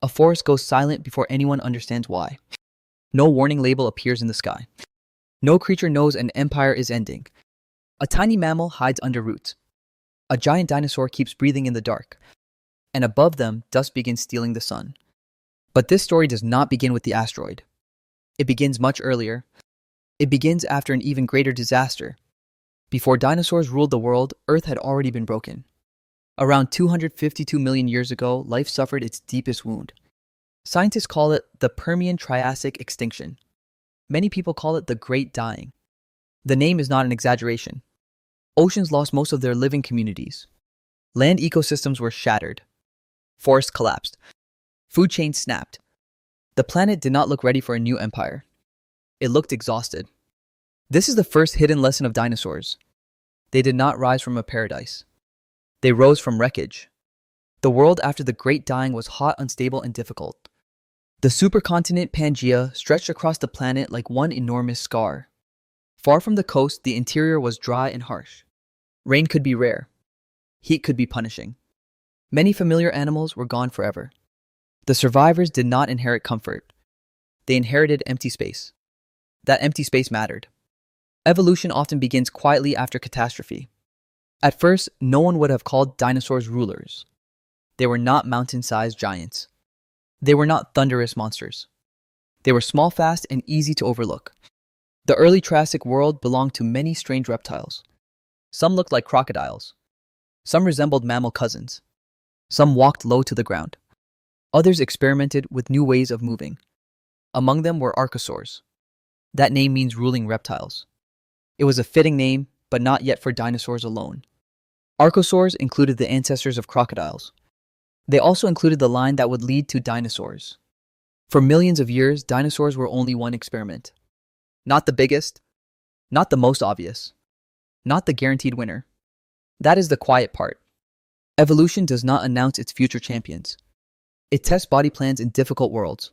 A forest goes silent before anyone understands why. No warning label appears in the sky. No creature knows an empire is ending. A tiny mammal hides under roots. A giant dinosaur keeps breathing in the dark. And above them, dust begins stealing the sun. But this story does not begin with the asteroid. It begins much earlier. It begins after an even greater disaster. Before dinosaurs ruled the world, Earth had already been broken. Around 252 million years ago, life suffered its deepest wound. Scientists call it the Permian-Triassic extinction. Many people call it the Great Dying. The name is not an exaggeration. Oceans lost most of their living communities. Land ecosystems were shattered. Forests collapsed. Food chains snapped. The planet did not look ready for a new empire. It looked exhausted. This is the first hidden lesson of dinosaurs. They did not rise from a paradise. They rose from wreckage. The world after the Great Dying was hot, unstable, and difficult. The supercontinent Pangaea stretched across the planet like one enormous scar. Far from the coast, the interior was dry and harsh. Rain could be rare. Heat could be punishing. Many familiar animals were gone forever. The survivors did not inherit comfort. They inherited empty space. That empty space mattered. Evolution often begins quietly after catastrophe. At first, no one would have called dinosaurs rulers. They were not mountain-sized giants. They were not thunderous monsters. They were small, fast, and easy to overlook. The early Triassic world belonged to many strange reptiles. Some looked like crocodiles. Some resembled mammal cousins. Some walked low to the ground. Others experimented with new ways of moving. Among them were archosaurs. That name means ruling reptiles. It was a fitting name, but not yet for dinosaurs alone. Archosaurs included the ancestors of crocodiles. They also included the line that would lead to dinosaurs. For millions of years, dinosaurs were only one experiment. Not the biggest, not the most obvious, not the guaranteed winner. That is the quiet part. Evolution does not announce its future champions. It tests body plans in difficult worlds.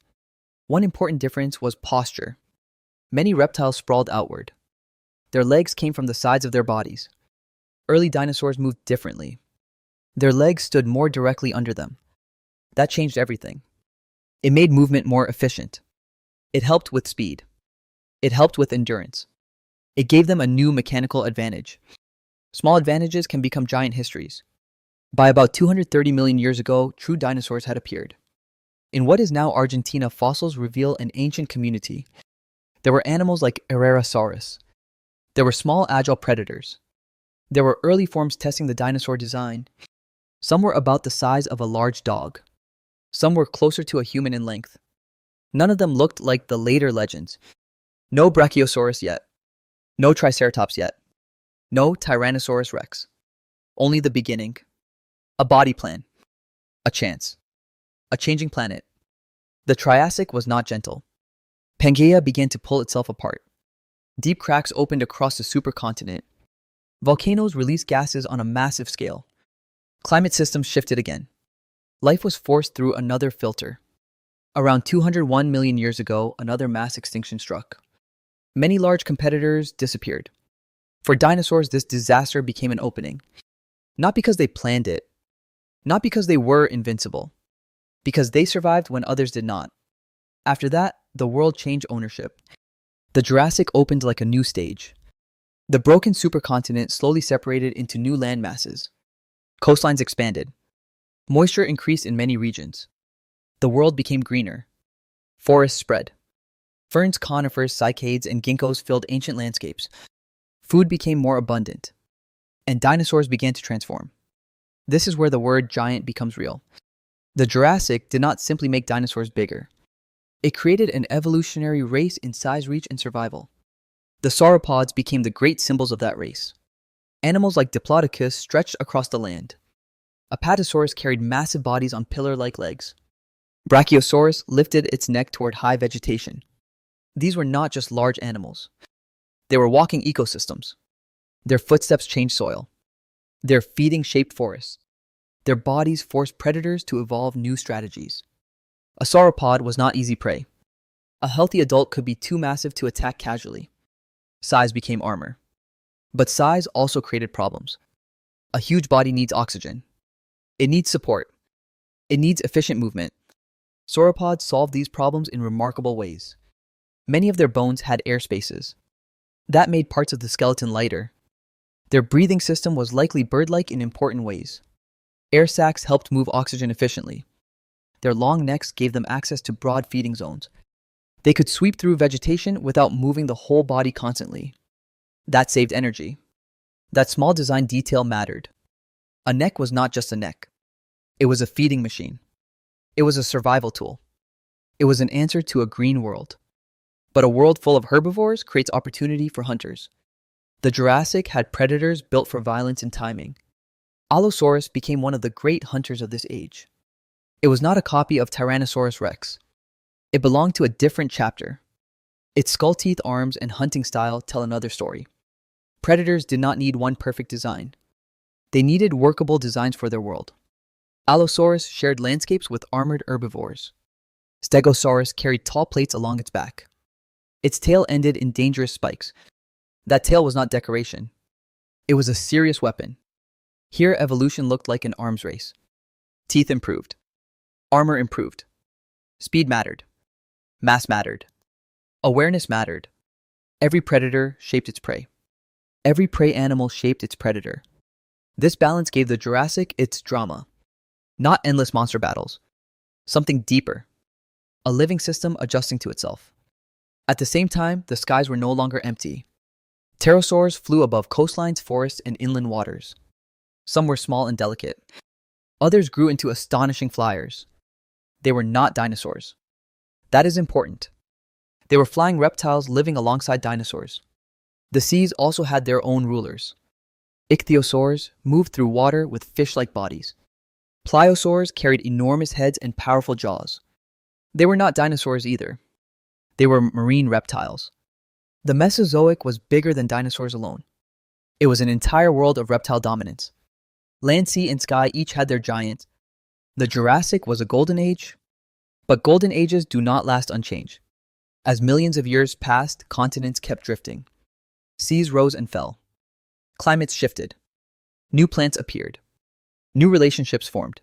One important difference was posture. Many reptiles sprawled outward. Their legs came from the sides of their bodies. Early dinosaurs moved differently. Their legs stood more directly under them. That changed everything. It made movement more efficient. It helped with speed. It helped with endurance. It gave them a new mechanical advantage. Small advantages can become giant histories. By about 230 million years ago, true dinosaurs had appeared. In what is now Argentina, fossils reveal an ancient community. There were animals like Herrerasaurus. There were small, agile predators. There were early forms testing the dinosaur design. Some were about the size of a large dog. Some were closer to a human in length. None of them looked like the later legends. No Brachiosaurus yet. No Triceratops yet. No Tyrannosaurus rex. Only the beginning. A body plan. A chance. A changing planet. The Triassic was not gentle. Pangaea began to pull itself apart. Deep cracks opened across the supercontinent. Volcanoes released gases on a massive scale. Climate systems shifted again. Life was forced through another filter. Around 201 million years ago, another mass extinction struck. Many large competitors disappeared. For dinosaurs, this disaster became an opening. Not because they planned it. Not because they were invincible. Because they survived when others did not. After that, the world changed ownership. The Jurassic opened like a new stage. The broken supercontinent slowly separated into new land masses. Coastlines expanded. Moisture increased in many regions. The world became greener. Forests spread. Ferns, conifers, cycads, and ginkgos filled ancient landscapes. Food became more abundant. And dinosaurs began to transform. This is where the word giant becomes real. The Jurassic did not simply make dinosaurs bigger. It created an evolutionary race in size, reach, and survival. The sauropods became the great symbols of that race. Animals like Diplodocus stretched across the land. Apatosaurus carried massive bodies on pillar-like legs. Brachiosaurus lifted its neck toward high vegetation. These were not just large animals. They were walking ecosystems. Their footsteps changed soil. Their feeding shaped forests. Their bodies forced predators to evolve new strategies. A sauropod was not easy prey. A healthy adult could be too massive to attack casually. Size became armor. But size also created problems. A huge body needs oxygen. It needs support. It needs efficient movement. Sauropods solved these problems in remarkable ways. Many of their bones had air spaces. That made parts of the skeleton lighter. Their breathing system was likely bird-like in important ways. Air sacs helped move oxygen efficiently. Their long necks gave them access to broad feeding zones. They could sweep through vegetation without moving the whole body constantly. That saved energy. That small design detail mattered. A neck was not just a neck. It was a feeding machine. It was a survival tool. It was an answer to a green world. But a world full of herbivores creates opportunity for hunters. The Jurassic had predators built for violence and timing. Allosaurus became one of the great hunters of this age. It was not a copy of Tyrannosaurus rex. It belonged to a different chapter. Its skull-teeth, arms, and hunting style tell another story. Predators did not need one perfect design. They needed workable designs for their world. Allosaurus shared landscapes with armored herbivores. Stegosaurus carried tall plates along its back. Its tail ended in dangerous spikes. That tail was not decoration. It was a serious weapon. Here, evolution looked like an arms race. Teeth improved. Armor improved. Speed mattered. Mass mattered. Awareness mattered. Every predator shaped its prey. Every prey animal shaped its predator. This balance gave the Jurassic its drama. Not endless monster battles. Something deeper. A living system adjusting to itself. At the same time, the skies were no longer empty. Pterosaurs flew above coastlines, forests, and inland waters. Some were small and delicate. Others grew into astonishing flyers. They were not dinosaurs. That is important. They were flying reptiles living alongside dinosaurs. The seas also had their own rulers. Ichthyosaurs moved through water with fish-like bodies. Pliosaurs carried enormous heads and powerful jaws. They were not dinosaurs either. They were marine reptiles. The Mesozoic was bigger than dinosaurs alone. It was an entire world of reptile dominance. Land, sea, and sky each had their giants. The Jurassic was a golden age, but golden ages do not last unchanged. As millions of years passed, continents kept drifting. Seas rose and fell. Climates shifted. New plants appeared. New relationships formed.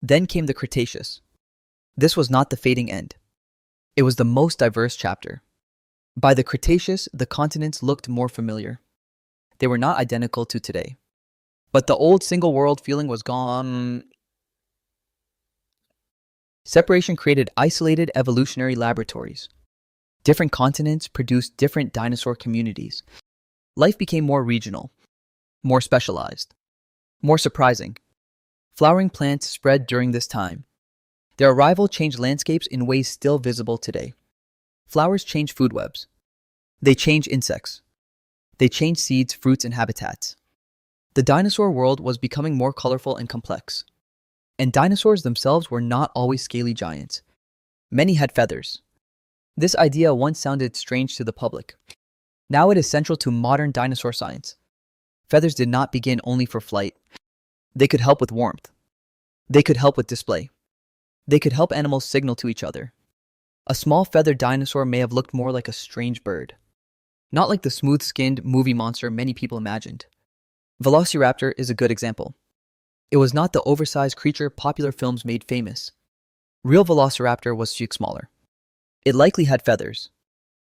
Then came the Cretaceous. This was not the fading end. It was the most diverse chapter. By the Cretaceous, the continents looked more familiar. They were not identical to today. But the old single world feeling was gone. Separation created isolated evolutionary laboratories. Different continents produced different dinosaur communities. Life became more regional, more specialized, more surprising. Flowering plants spread during this time. Their arrival changed landscapes in ways still visible today. Flowers change food webs. They change insects. They change seeds, fruits, and habitats. The dinosaur world was becoming more colorful and complex. And dinosaurs themselves were not always scaly giants. Many had feathers. This idea once sounded strange to the public. Now it is central to modern dinosaur science. Feathers did not begin only for flight. They could help with warmth. They could help with display. They could help animals signal to each other. A small feathered dinosaur may have looked more like a strange bird. Not like the smooth-skinned movie monster many people imagined. Velociraptor is a good example. It was not the oversized creature popular films made famous. Real Velociraptor was smaller. It likely had feathers.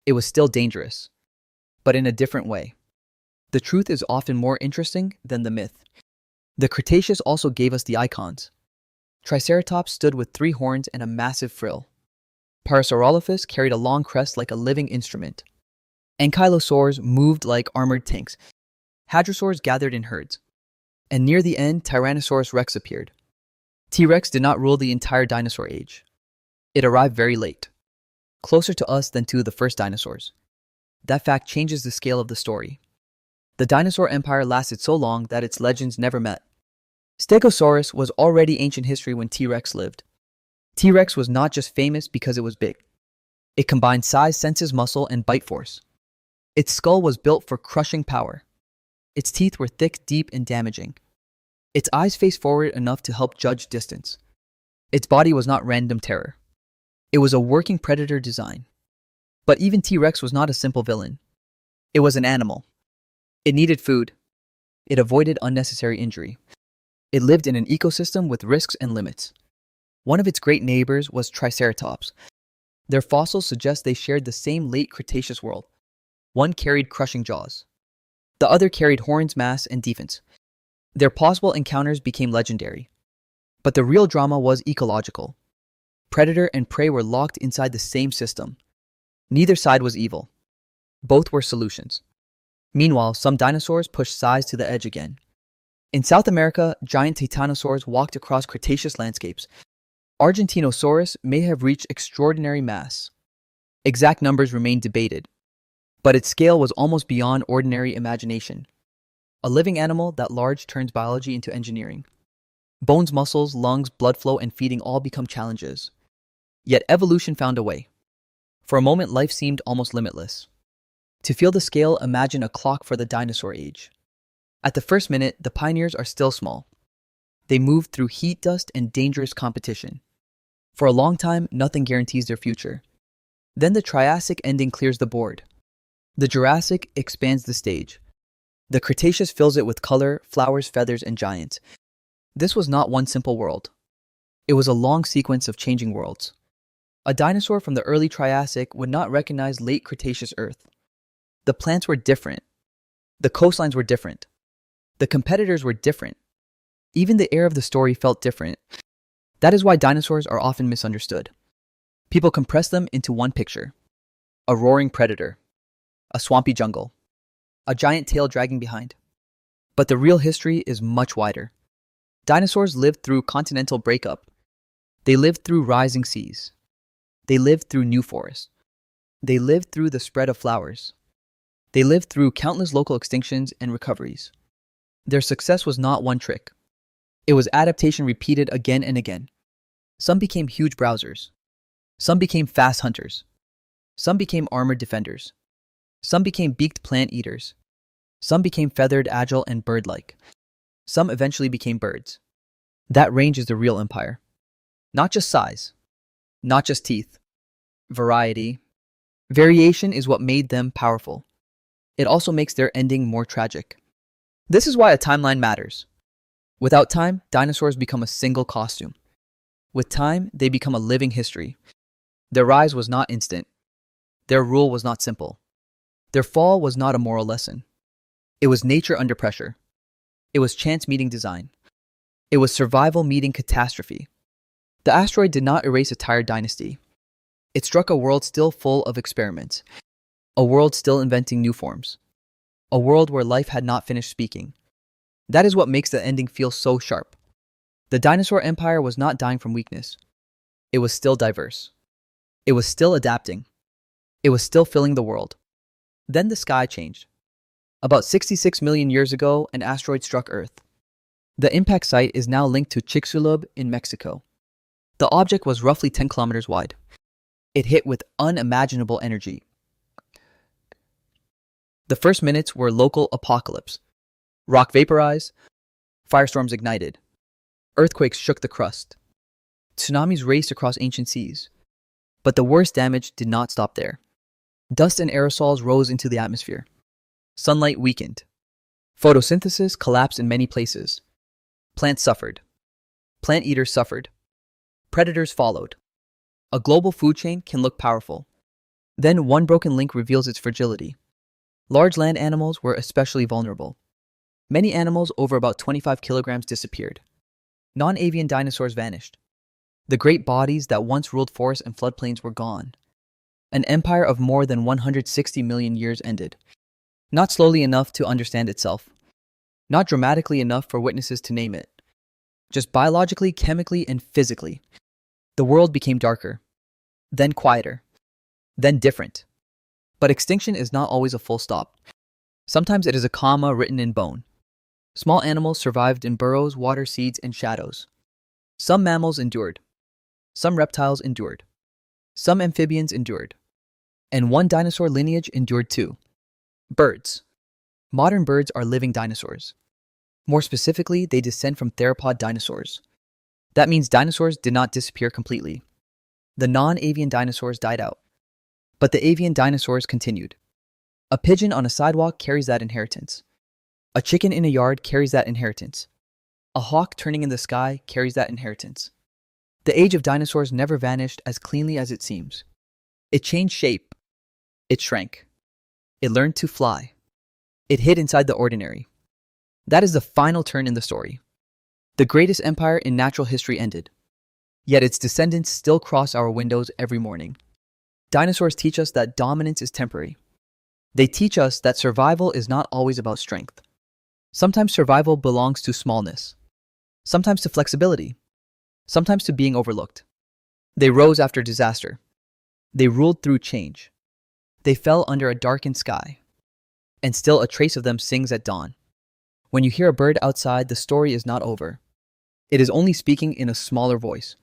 It was still dangerous, but in a different way. The truth is often more interesting than the myth. The Cretaceous also gave us the icons. Triceratops stood with 3 horns and a massive frill. Parasaurolophus carried a long crest like a living instrument. Ankylosaurs moved like armored tanks. Hadrosaurs gathered in herds. And near the end, Tyrannosaurus rex appeared. T-Rex did not rule the entire dinosaur age. It arrived very late, closer to us than to the first dinosaurs. That fact changes the scale of the story. The dinosaur empire lasted so long that its legends never met. Stegosaurus was already ancient history when T-Rex lived. T-Rex was not just famous because it was big. It combined size, senses, muscle, and bite force. Its skull was built for crushing power. Its teeth were thick, deep, and damaging. Its eyes faced forward enough to help judge distance. Its body was not random terror. It was a working predator design. But even T-Rex was not a simple villain. It was an animal. It needed food. It avoided unnecessary injury. It lived in an ecosystem with risks and limits. One of its great neighbors was Triceratops. Their fossils suggest they shared the same late Cretaceous world. One carried crushing jaws. The other carried horns, mass, and defense. Their possible encounters became legendary. But the real drama was ecological. Predator and prey were locked inside the same system. Neither side was evil. Both were solutions. Meanwhile, some dinosaurs pushed size to the edge again. In South America, giant titanosaurs walked across Cretaceous landscapes. Argentinosaurus may have reached extraordinary mass. Exact numbers remain debated, but its scale was almost beyond ordinary imagination. A living animal that large turns biology into engineering. Bones, muscles, lungs, blood flow, and feeding all become challenges. Yet evolution found a way. For a moment, life seemed almost limitless. To feel the scale, imagine a clock for the dinosaur age. At the first minute, the pioneers are still small. They moved through heat, dust, and dangerous competition. For a long time, nothing guarantees their future. Then the Triassic ending clears the board. The Jurassic expands the stage. The Cretaceous fills it with color, flowers, feathers, and giants. This was not one simple world. It was a long sequence of changing worlds. A dinosaur from the early Triassic would not recognize late Cretaceous Earth. The plants were different. The coastlines were different. The competitors were different. Even the air of the story felt different. That is why dinosaurs are often misunderstood. People compress them into one picture. A roaring predator. A swampy jungle. A giant tail dragging behind. But the real history is much wider. Dinosaurs lived through continental breakup. They lived through rising seas. They lived through new forests. They lived through the spread of flowers. They lived through countless local extinctions and recoveries. Their success was not one trick. It was adaptation repeated again and again. Some became huge browsers. Some became fast hunters. Some became armored defenders. Some became beaked plant eaters. Some became feathered, agile, and bird-like. Some eventually became birds. That range is the real empire. Not just size. Not just teeth. Variety. Variation is what made them powerful. It also makes their ending more tragic. This is why a timeline matters. Without time, dinosaurs become a single costume. With time, they become a living history. Their rise was not instant. Their rule was not simple. Their fall was not a moral lesson. It was nature under pressure. It was chance meeting design. It was survival meeting catastrophe. The asteroid did not erase a tired dynasty. It struck a world still full of experiments. A world still inventing new forms. A world where life had not finished speaking. That is what makes the ending feel so sharp. The dinosaur empire was not dying from weakness. It was still diverse. It was still adapting. It was still filling the world. Then the sky changed. About 66 million years ago, an asteroid struck Earth. The impact site is now linked to Chicxulub in Mexico. The object was roughly 10 kilometers wide. It hit with unimaginable energy. The first minutes were local apocalypse. Rock vaporized, firestorms ignited, earthquakes shook the crust, tsunamis raced across ancient seas. But the worst damage did not stop there. Dust and aerosols rose into the atmosphere. Sunlight weakened. Photosynthesis collapsed in many places. Plants suffered. Plant eaters suffered. Predators followed. A global food chain can look powerful. Then one broken link reveals its fragility. Large land animals were especially vulnerable. Many animals over about 25 kilograms disappeared. Non-avian dinosaurs vanished. The great bodies that once ruled forests and floodplains were gone. An empire of more than 160 million years ended. Not slowly enough to understand itself. Not dramatically enough for witnesses to name it. Just biologically, chemically, and physically. The world became darker. Then quieter. Then different. But extinction is not always a full stop. Sometimes it is a comma written in bone. Small animals survived in burrows, water, seeds, and shadows. Some mammals endured. Some reptiles endured. Some amphibians endured. And one dinosaur lineage endured too. Birds. Modern birds are living dinosaurs. More specifically, they descend from theropod dinosaurs. That means dinosaurs did not disappear completely. The non-avian dinosaurs died out. But the avian dinosaurs continued. A pigeon on a sidewalk carries that inheritance. A chicken in a yard carries that inheritance. A hawk turning in the sky carries that inheritance. The age of dinosaurs never vanished as cleanly as it seems. It changed shape. It shrank. It learned to fly. It hid inside the ordinary. That is the final turn in the story. The greatest empire in natural history ended. Yet its descendants still cross our windows every morning. Dinosaurs teach us that dominance is temporary. They teach us that survival is not always about strength. Sometimes survival belongs to smallness. Sometimes to flexibility. Sometimes to being overlooked. They rose after disaster. They ruled through change. They fell under a darkened sky. And still a trace of them sings at dawn. When you hear a bird outside, the story is not over. It is only speaking in a smaller voice.